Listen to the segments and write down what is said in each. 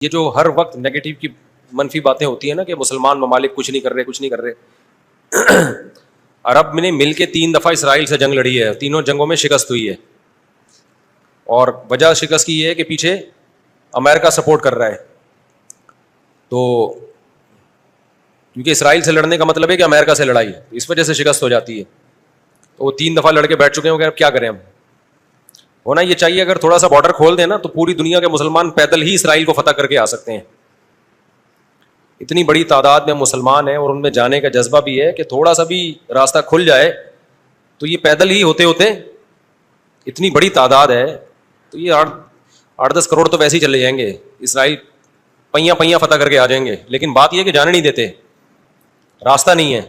یہ جو ہر وقت نیگیٹو کی منفی باتیں ہوتی ہیں نا کہ مسلمان ممالک کچھ نہیں کر رہے عرب نے مل کے 3 دفعہ اسرائیل سے جنگ لڑی ہے, تینوں جنگوں میں شکست ہوئی ہے, اور وجہ شکست کی یہ ہے کہ پیچھے امریکہ سپورٹ کر رہا ہے. تو کیونکہ اسرائیل سے لڑنے کا مطلب ہے کہ امریکہ سے لڑائی ہے, اس وجہ سے شکست ہو جاتی ہے. تو وہ 3 دفعہ لڑ کے بیٹھ چکے ہیں, اب کیا کریں ہم. ہونا یہ چاہیے اگر تھوڑا سا بارڈر کھول دیں نا تو پوری دنیا کے مسلمان پیدل ہی اسرائیل کو فتح کر کے آ سکتے ہیں. اتنی بڑی تعداد میں مسلمان ہیں اور ان میں جانے کا جذبہ بھی ہے کہ تھوڑا سا بھی راستہ کھل جائے تو یہ پیدل ہی ہوتے ہوتے اتنی بڑی تعداد ہے تو یہ 8-10 کروڑ تو ویسے ہی چلے جائیں گے. اسرائیل پہیاں فتح کر کے آ جائیں گے, لیکن بات یہ کہ جانے نہیں دیتے, راستہ نہیں ہے.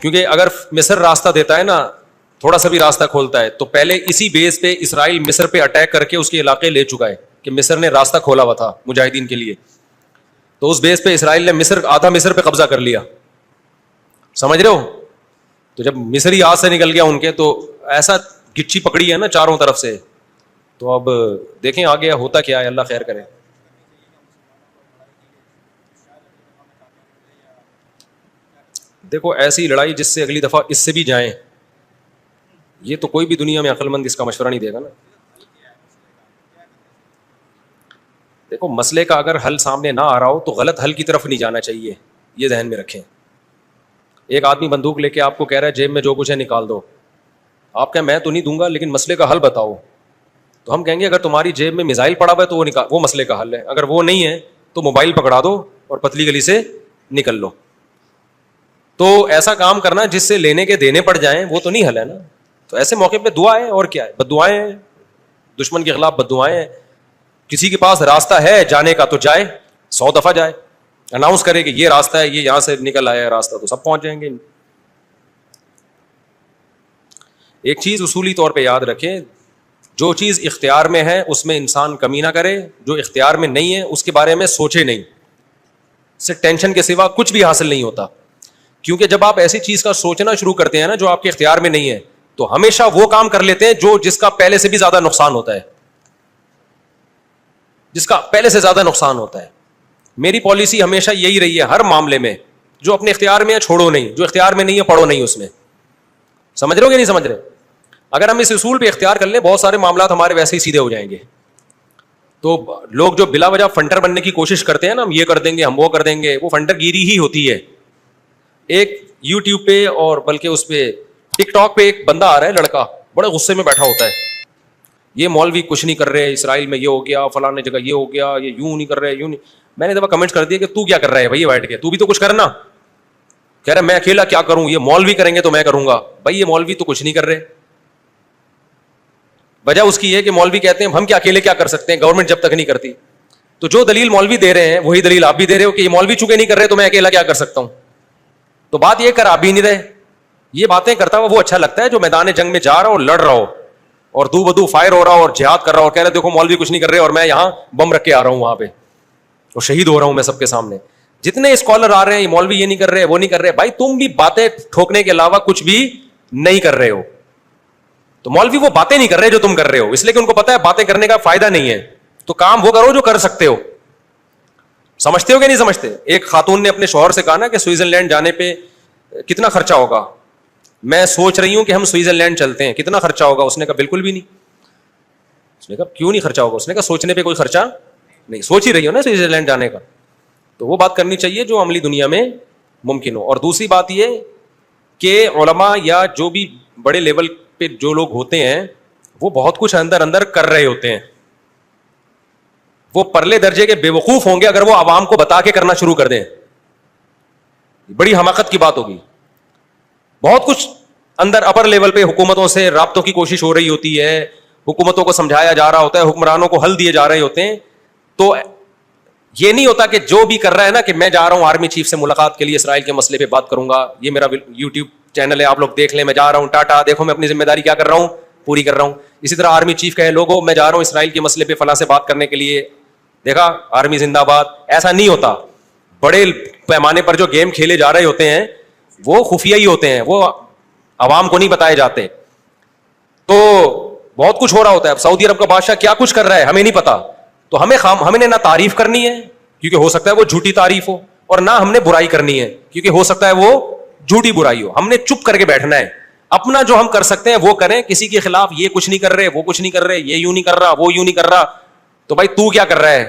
کیونکہ اگر مصر راستہ دیتا ہے نا, تھوڑا سا بھی راستہ کھولتا ہے, تو پہلے اسی بیس پہ اسرائیل مصر پہ اٹیک کر کے اس کے علاقے لے چکا ہے کہ مصر نے راستہ کھولا ہوا تھا مجاہدین کے لیے. تو اس بیس پہ اسرائیل نے آدھا مصر پہ قبضہ کر لیا, سمجھ رہے ہو. تو جب مصری ہاتھ سے نکل گیا ان کے, تو ایسا گچی پکڑی ہے نا چاروں طرف سے. تو اب دیکھیں آگے ہوتا کیا ہے, اللہ خیر کرے. دیکھو ایسی لڑائی جس سے اگلی دفعہ اس سے بھی جائیں, یہ تو کوئی بھی دنیا میں عقل مند اس کا مشورہ نہیں دے گا نا. دیکھو مسئلے کا اگر حل سامنے نہ آ رہا ہو تو غلط حل کی طرف نہیں جانا چاہیے, یہ ذہن میں رکھیں. ایک آدمی بندوق لے کے آپ کو کہہ رہا ہے جیب میں جو کچھ ہے نکال دو, آپ کہیں میں تو نہیں دوں گا لیکن مسئلے کا حل بتاؤ. تو ہم کہیں گے اگر تمہاری جیب میں میزائل پڑا ہوا ہے تو وہ مسئلے کا حل ہے, اگر وہ نہیں ہے تو موبائل پکڑا دو اور پتلی گلی سے نکل لو. تو ایسا کام کرنا جس سے لینے کے دینے پڑ جائیں وہ تو نہیں حل ہے نا. تو ایسے موقع پہ دعا ہے, اور کیا ہے, بد دعائیں ہیں, دشمن کے خلاف بد دعائیں ہیں. کسی کے پاس راستہ ہے جانے کا تو جائے, 100 دفعہ جائے, اناؤنس کرے کہ یہ راستہ ہے, یہ یہاں سے نکل آیا ہے راستہ, تو سب پہنچ جائیں گے. ایک چیز اصولی طور پہ یاد رکھیں, جو چیز اختیار میں ہے اس میں انسان کمی نہ کرے, جو اختیار میں نہیں ہے اس کے بارے میں سوچے نہیں. اس سے ٹینشن کے سوا کچھ بھی حاصل نہیں ہوتا. کیونکہ جب آپ ایسی چیز کا سوچنا شروع کرتے ہیں نا جو آپ کے اختیار میں نہیں ہے, تو ہمیشہ وہ کام کر لیتے ہیں جس کا پہلے سے بھی زیادہ نقصان ہوتا ہے, جس کا پہلے سے زیادہ نقصان ہوتا ہے. میری پالیسی ہمیشہ یہی رہی ہے ہر معاملے میں, جو اپنے اختیار میں ہے چھوڑو نہیں, جو اختیار میں نہیں ہے پڑھو نہیں اس میں. سمجھ رہے ہو کہ نہیں سمجھ رہے؟ اگر ہم اس اصول پہ اختیار کر لیں بہت سارے معاملات ہمارے ویسے ہی سیدھے ہو جائیں گے. تو لوگ جو بلا وجہ فنڈر بننے کی کوشش کرتے ہیں نا, ہم یہ کر دیں گے ہم وہ کر دیں گے, وہ فنڈر گیری ہی ہوتی ہے. ایک یوٹیوب پہ اور بلکہ اس پہ ٹک ٹاک پہ ایک بندہ آ رہا ہے, لڑکا بڑے غصے میں بیٹھا ہوتا ہے, یہ مولوی کچھ نہیں کر رہے, اسرائیل میں یہ ہو گیا, فلاں جگہ یہ ہو گیا, یہ یوں نہیں کر رہے, یوں نہیں. میں نے دفعہ کمنٹ کر دیا کہ تو کیا کر رہا ہے بھائی بیٹھ کے, تو بھی تو کچھ کرنا. کہہ رہا میں اکیلا کیا کروں, یہ مولوی کریں گے تو میں کروں گا. بھائی یہ مولوی تو کچھ نہیں کر رہے. وجہ اس کی یہ کہ مولوی کہتے ہیں ہم کیا اکیلے کیا کر سکتے ہیں, گورنمنٹ جب تک نہیں کرتی. تو جو دلیل مولوی دے رہے ہیں وہی دلیل آپ بھی دے رہے ہو کہ یہ مولوی چونکہ نہیں کر رہے تو میں اکیلا کیا کر سکتا ہوں. تو بات یہ کر آپ بھی نہیں رہے. یہ باتیں کرتا ہوا وہ اچھا لگتا ہے جو میدان جنگ میں جا رہا ہو اور لڑ رہا ہو اور دو بدو فائر ہو رہا ہو اور جہاد کر رہا ہو اور کہہ رہے دیکھو مولوی کچھ نہیں کر رہے اور میں یہاں بم رکھ کے آ رہا ہوں وہاں پہ اور شہید ہو رہا ہوں میں سب کے سامنے. جتنے اسکالر آ رہے ہیں یہ مولوی یہ نہیں کر رہے وہ نہیں کر رہے, بھائی تم بھی باتیں ٹھوکنے کے علاوہ کچھ بھی نہیں کر رہے ہو. تو مولوی وہ باتیں نہیں کر رہے جو تم کر رہے ہو, اس لیے کہ ان کو پتا ہے باتیں کرنے کا فائدہ نہیں ہے. تو کام وہ کرو جو کر سکتے ہو. سمجھتے ہو کہ نہیں سمجھتے؟ ایک خاتون نے اپنے شوہر سے کہا نا کہ سوئٹزرلینڈ جانے پہ کتنا خرچہ ہوگا, میں سوچ رہی ہوں کہ ہم سوئٹزرلینڈ چلتے ہیں, کتنا خرچہ ہوگا؟ اس نے کہا بالکل بھی نہیں. اس نے کہا کیوں نہیں خرچہ ہوگا؟ اس نے کہا سوچنے پہ کوئی خرچہ نہیں, سوچ ہی رہی ہو نا سوئٹزرلینڈ جانے کا. تو وہ بات کرنی چاہیے جو عملی دنیا میں ممکن ہو. اور دوسری بات یہ کہ علماء یا جو بھی بڑے لیول پہ جو لوگ ہوتے ہیں وہ بہت کچھ اندر کر رہے ہوتے ہیں. وہ پرلے درجے کے بے وقوف ہوں گے اگر وہ عوام کو بتا کے کرنا شروع کر دیں, بڑی حماقت کی بات ہوگی. بہت کچھ اندر اپر لیول پہ حکومتوں سے رابطوں کی کوشش ہو رہی ہوتی ہے, حکومتوں کو سمجھایا جا رہا ہوتا ہے, حکمرانوں کو حل دیے جا رہے ہوتے ہیں. تو یہ نہیں ہوتا کہ جو بھی کر رہا ہے نا کہ میں جا رہا ہوں آرمی چیف سے ملاقات کے لیے اسرائیل کے مسئلے پہ بات کروں گا, یہ میرا یوٹیوب چینل ہے آپ لوگ دیکھ لیں, میں جا رہا ہوں ٹاٹا دیکھو میں اپنی ذمہ داری کیا کر رہا ہوں پوری کر رہا ہوں. اسی طرح آرمی چیف کہے لوگوں میں جا رہا ہوں اسرائیل کے مسئلے پہ فلاں سے بات کرنے کے لیے, دیکھا آرمی زندہ باد. ایسا نہیں ہوتا. بڑے پیمانے پر جو گیم کھیلے جا رہے ہوتے ہیں وہ خفیہ ہی ہوتے ہیں, وہ عوام کو نہیں بتائے جاتے. تو بہت کچھ ہو رہا ہوتا ہے. اب سعودی عرب کا بادشاہ کیا کچھ کر رہا ہے ہمیں نہیں پتا, تو ہمیں نہ تعریف کرنی ہے کیونکہ ہو سکتا ہے وہ جھوٹی تعریف ہو, اور نہ ہم نے برائی کرنی ہے کیونکہ ہو سکتا ہے وہ جھوٹی برائی ہو. ہم نے چپ کر کے بیٹھنا ہے, اپنا جو ہم کر سکتے ہیں وہ کریں, کسی کے خلاف یہ کچھ نہیں کر رہے, وہ کچھ نہیں کر رہے, یہ یوں نہیں کر رہا, وہ یوں نہیں کر رہا, تو بھائی تو کیا کر رہا ہے؟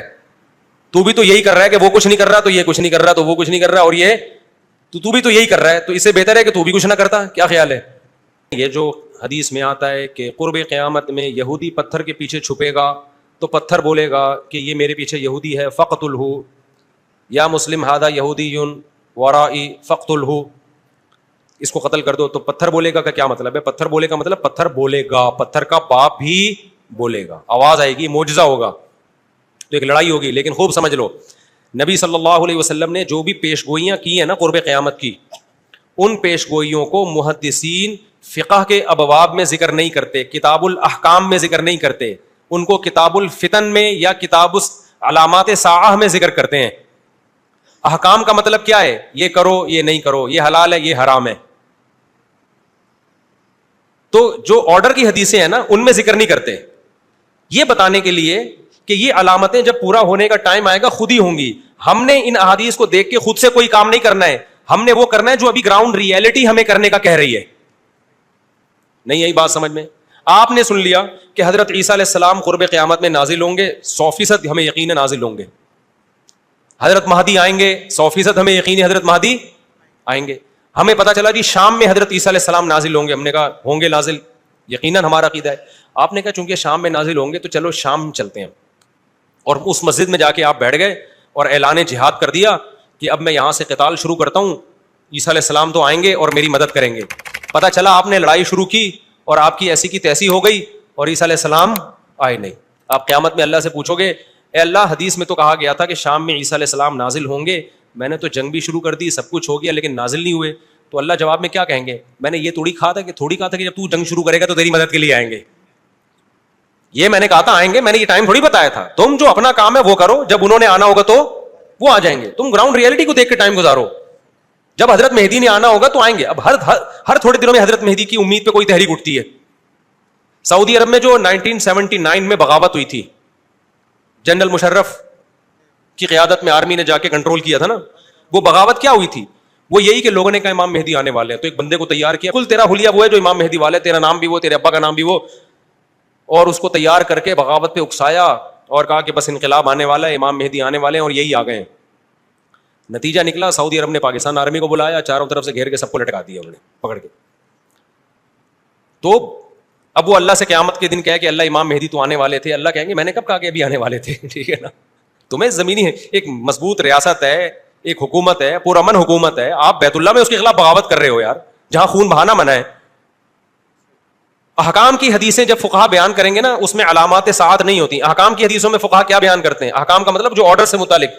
تو بھی تو یہی کر رہا ہے کہ وہ کچھ نہیں کر رہا تو یہ کچھ نہیں کر رہا تو وہ کچھ نہیں کر رہا, اور یہ تو بھی تو یہی کر رہا ہے, تو اس سے بہتر ہے کہ تو بھی کچھ نہ کرتا. کیا خیال ہے؟ یہ جو حدیث میں آتا ہے کہ قرب قیامت میں یہودی پتھر کے پیچھے چھپے گا تو پتھر بولے گا کہ یہ میرے پیچھے یہودی ہے, فقتلہ, یا مسلم ھذا یہودی ورائی فقتلہ, اس کو قتل کر دو. تو پتھر بولے گا کا کیا مطلب ہے؟ پتھر بولے گا مطلب پتھر بولے گا, پتھر کا باپ بھی بولے گا, آواز آئے گی, معجزہ ہوگا, تو ایک لڑائی ہوگی. لیکن خوب سمجھ لو, نبی صلی اللہ علیہ وسلم نے جو بھی پیش گوئیاں کی ہیں نا قرب قیامت کی, ان پیش گوئیوں کو محدثین فقہ کے ابواب میں ذکر نہیں کرتے, کتاب الاحکام میں ذکر نہیں کرتے, ان کو کتاب الفتن میں یا کتاب علامات ساعہ میں ذکر کرتے ہیں. احکام کا مطلب کیا ہے؟ یہ کرو, یہ نہیں کرو, یہ حلال ہے, یہ حرام ہے. تو جو آرڈر کی حدیثیں ہیں نا ان میں ذکر نہیں کرتے, یہ بتانے کے لیے کہ یہ علامتیں جب پورا ہونے کا ٹائم آئے گا خود ہی ہوں گی. ہم نے ان احادیث کو دیکھ کے خود سے کوئی کام نہیں کرنا ہے, ہم نے وہ کرنا ہے جو ابھی گراؤنڈ ریئلٹی ہمیں کرنے کا کہہ رہی ہے. نہیں یہی بات سمجھ میں؟ آپ نے سن لیا کہ حضرت عیسیٰ علیہ السلام قرب قیامت میں نازل ہوں گے, 100% ہمیں یقین ہے نازل ہوں گے. حضرت مہدی آئیں گے, 100% ہمیں یقین ہے حضرت مہدی آئیں گے. ہمیں پتا چلا جی شام میں حضرت عیسیٰ علیہ السلام نازل ہوں گے, ہم نے کہا ہوں گے نازل, یقیناً ہمارا عقیدہ ہے. آپ نے کہا چونکہ شام میں نازل ہوں گے تو چلو شام چلتے ہیں, اور اس مسجد میں جا کے آپ بیٹھ گئے اور اعلان جہاد کر دیا کہ اب میں یہاں سے قتال شروع کرتا ہوں, عیسیٰ علیہ السلام تو آئیں گے اور میری مدد کریں گے. پتا چلا آپ نے لڑائی شروع کی اور آپ کی ایسی کی تیسی ہو گئی اور عیسیٰ علیہ السلام آئے نہیں. آپ قیامت میں اللہ سے پوچھو گے, اے اللہ حدیث میں تو کہا گیا تھا کہ شام میں عیسیٰ علیہ السلام نازل ہوں گے, میں نے تو جنگ بھی شروع کر دی, سب کچھ ہو گیا, لیکن نازل نہیں ہوئے. تو اللہ جواب میں کیا کہیں گے؟ میں نے یہ تھوڑی کہا تھا کہ جب تو جنگ شروع کرے گا تو تیری مدد کے لیے آئیں گے. یہ میں نے کہا تھا آئیں گے, میں نے یہ ٹائم تھوڑی بتایا تھا. تم جو اپنا کام ہے وہ کرو, جب انہوں نے آنا ہوگا تو وہ آ جائیں گے. تم گراؤنڈ ریئلٹی کو دیکھ کے ٹائم گزارو. جب حضرت مہدی نے آنا ہوگا تو آئیں گے. اب ہر تھوڑے دنوں میں حضرت مہدی کی امید پہ کوئی تحریک اٹھتی ہے. سعودی عرب میں جو 1979 میں بغاوت ہوئی تھی, جنرل مشرف کی قیادت میں آرمی نے جا کے کنٹرول کیا تھا نا, وہ بغاوت کیا ہوئی تھی؟ وہ یہی کہ لوگوں نے کہا امام مہدی آنے والے ہیں, تو ایک بندے کو تیار کیا, کل تیرا حلیہ وہ ہے جو امام مہدی والے, تیرا نام بھی وہ, تیرے ابا کا نام بھی وہ, اور اس کو تیار کر کے بغاوت پہ اکسایا اور کہا کہ بس انقلاب آنے والا ہے, امام مہدی آنے والے ہیں, اور یہی آ گئے ہیں. نتیجہ نکلا سعودی عرب نے پاکستان آرمی کو بلایا, چاروں طرف سے گھیر کے سب کو لٹکا دیا انہوں نے پکڑ کے. تو اب وہ اللہ سے قیامت کے دن کہے کہ اللہ امام مہدی تو آنے والے تھے, اللہ کہیں گے میں نے کب کہا کہ ابھی آنے والے تھے؟ ٹھیک ہے نا, تمہیں زمینی ایک مضبوط ریاست ہے, ایک حکومت ہے, پرامن حکومت ہے, آپ بیت اللہ میں اس کے خلاف بغاوت کر رہے ہو یار, جہاں خون بہانا منع ہے. احکام کی حدیثیں جب فقہا بیان کریں گے نا اس میں علامات ساعت نہیں ہوتی. احکام کی حدیثوں میں فقہا کیا بیان کرتے ہیں؟ احکام کا مطلب جو آرڈر سے متعلق,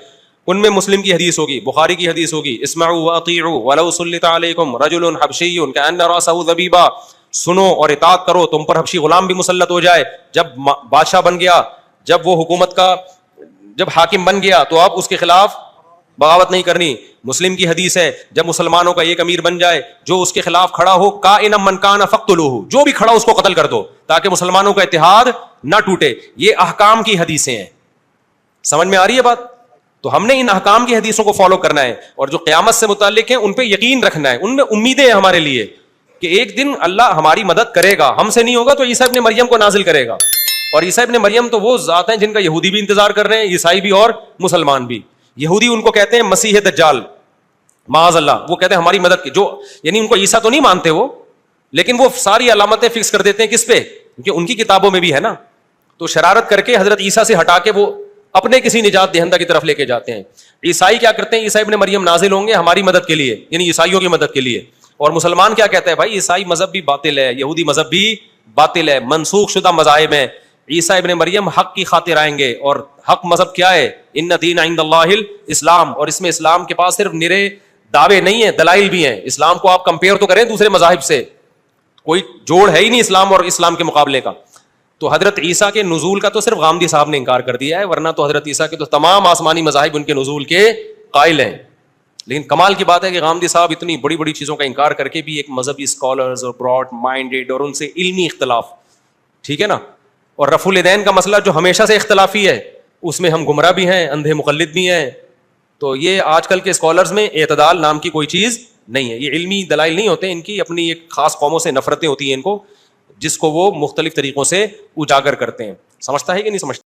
ان میں مسلم کی حدیث ہوگی, بخاری کی حدیث ہوگی, اسمعوا واطیعوا ولو سلط علیکم رجل حبشی کأن رأسہ ذبیبہ, سنو اور اطاعت کرو, تم پر حبشی غلام بھی مسلط ہو جائے. جب بادشاہ بن گیا, جب وہ حکومت کا جب حاکم بن گیا تو آپ اس کے خلاف بغاوت نہیں کرنی. مسلم کی حدیث ہے جب مسلمانوں کا ایک امیر بن جائے, جو اس کے خلاف کھڑا ہو, کائنا من کان فقتلوہ, جو بھی کھڑا اس کو قتل کر دو تاکہ مسلمانوں کا اتحاد نہ ٹوٹے. یہ احکام کی حدیثیں ہیں. سمجھ میں آ رہی ہے بات؟ تو ہم نے ان احکام کی حدیثوں کو فالو کرنا ہے, اور جو قیامت سے متعلق ہیں ان پہ یقین رکھنا ہے, ان میں امیدیں ہیں ہمارے لیے کہ ایک دن اللہ ہماری مدد کرے گا. ہم سے نہیں ہوگا تو عیسیٰ ابن مریم کو نازل کرے گا, اور عیسیٰ ابن مریم تو وہ ذات ہیں جن کا یہودی بھی انتظار کر رہے ہیں, عیسائی بھی اور مسلمان بھی. یہودی ان کو کہتے ہیں مسیح دجال, معاذ اللہ, وہ کہتے ہیں ہماری مدد کی, جو یعنی ان کو عیسیٰ تو نہیں مانتے وہ, لیکن وہ ساری علامتیں فکس کر دیتے ہیں کس پہ؟ کیونکہ ان کی کتابوں میں بھی ہے نا. تو شرارت کر کے حضرت عیسیٰ سے ہٹا کے وہ اپنے کسی نجات دہندہ کی طرف لے کے جاتے ہیں. عیسائی کیا کرتے ہیں؟ عیسیٰ ابن مریم نازل ہوں گے ہماری مدد کے لیے, یعنی عیسائیوں کی مدد کے لیے. اور مسلمان کیا کہتا ہے؟ بھائی عیسائی مذہب بھی باطل ہے, یہودی مذہب بھی باطل ہے, منسوخ شدہ مذاہب ہیں. عیسیٰ ابن مریم حق کی خاطر آئیں گے, اور حق مذہب کیا ہے؟ ان دین عند اللہ الاسلام, اور اس میں اسلام کے پاس صرف نرے دعوے نہیں ہیں, دلائل بھی ہیں. اسلام کو آپ کمپیئر تو کریں دوسرے مذاہب سے, کوئی جوڑ ہے ہی نہیں اسلام اور اسلام کے مقابلے کا. تو حضرت عیسیٰ کے نزول کا تو صرف غامدی صاحب نے انکار کر دیا ہے, ورنہ تو حضرت عیسیٰ کے تو تمام آسمانی مذاہب ان کے نزول کے قائل ہیں. لیکن کمال کی بات ہے کہ غامدی صاحب اتنی بڑی بڑی چیزوں کا انکار کر کے بھی ایک مذہبی اسکالرز اور براڈ مائنڈیڈ اور ان سے علمی اختلاف, ٹھیک ہے نا. اور رفع الیدین کا مسئلہ جو ہمیشہ سے اختلافی ہے, اس میں ہم گمراہ بھی ہیں, اندھے مقلد بھی ہیں. تو یہ آج کل کے اسکالرز میں اعتدال نام کی کوئی چیز نہیں ہے. یہ علمی دلائل نہیں ہوتے, ان کی اپنی ایک خاص قوموں سے نفرتیں ہوتی ہیں ان کو, جس کو وہ مختلف طریقوں سے اجاگر کرتے ہیں. سمجھتا ہے کہ نہیں سمجھتا؟